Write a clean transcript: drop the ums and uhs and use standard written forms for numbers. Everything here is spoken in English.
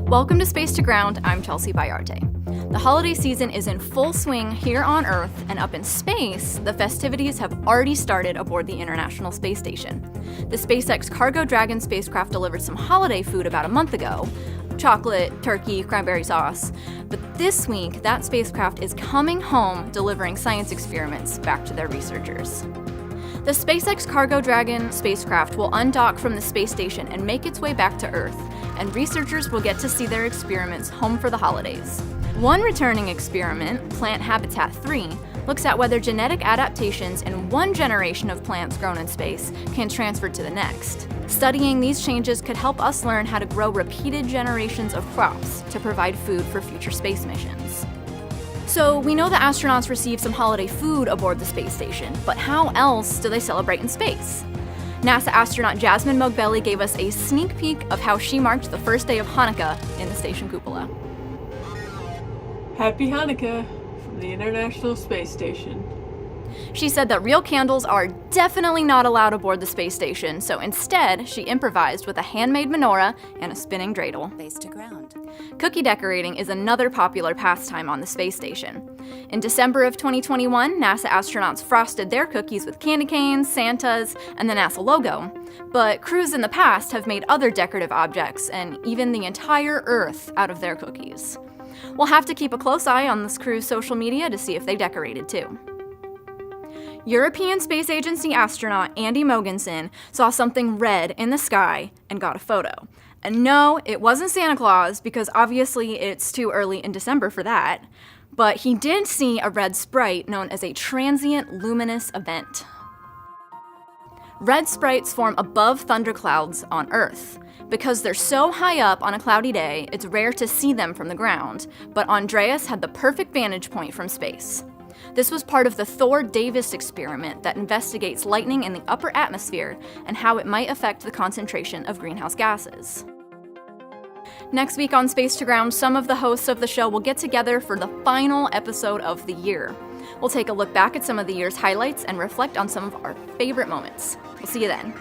Welcome to Space to Ground. I'm Chelsea Bayarte. The holiday season is in full swing here on Earth, and up in space, the festivities have already started aboard the International Space Station. The SpaceX Cargo Dragon spacecraft delivered some holiday food about a month ago: chocolate, turkey, cranberry sauce. But this week, that spacecraft is coming home delivering science experiments back to their researchers. The SpaceX Cargo Dragon spacecraft will undock from the space station and make its way back to Earth, and researchers will get to see their experiments home for the holidays. One returning experiment, Plant Habitat 3, looks at whether genetic adaptations in one generation of plants grown in space can transfer to the next. Studying these changes could help us learn how to grow repeated generations of crops to provide food for future space missions. So we know the astronauts receive some holiday food aboard the space station, but how else do they celebrate in space? NASA astronaut Jasmine Moghbeli gave us a sneak peek of how she marked the first day of Hanukkah in the station cupola. Happy Hanukkah from the International Space Station. She said that real candles are definitely not allowed aboard the space station, so instead, she improvised with a handmade menorah and a spinning dreidel. Space to Ground. Cookie decorating is another popular pastime on the space station. In December of 2021, NASA astronauts frosted their cookies with candy canes, Santas, and the NASA logo. But crews in the past have made other decorative objects, and even the entire Earth, out of their cookies. We'll have to keep a close eye on this crew's social media to see if they decorated too. European Space Agency astronaut Andy Mogensen saw something red in the sky and got a photo. And no, it wasn't Santa Claus, because obviously it's too early in December for that. But he did see a red sprite known as a transient luminous event. Red sprites form above thunderclouds on Earth. Because they're so high up on a cloudy day, it's rare to see them from the ground, but Andreas had the perfect vantage point from space. This was part of the Thor Davis experiment that investigates lightning in the upper atmosphere and how it might affect the concentration of greenhouse gases. Next week on Space to Ground, some of the hosts of the show will get together for the final episode of the year. We'll take a look back at some of the year's highlights and reflect on some of our favorite moments. We'll see you then.